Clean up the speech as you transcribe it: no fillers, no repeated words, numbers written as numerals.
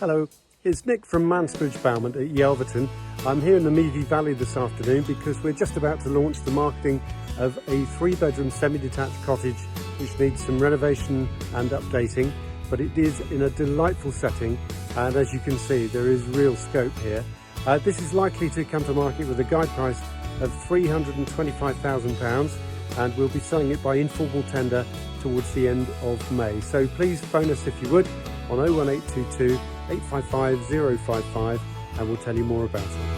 Hello, it's Nick from Mansbridge Bowman at Yelverton. I'm here in the Meavy Valley this afternoon because we're just about to launch the marketing of a 3-bedroom semi-detached cottage which needs some renovation and updating, but it is in a delightful setting, and as you can see there is real scope here. This is likely to come to market with a guide price of £325,000, and we'll be selling it by informal tender towards the end of May. So please phone us if you would on 01822 855 055 and we'll tell you more about it.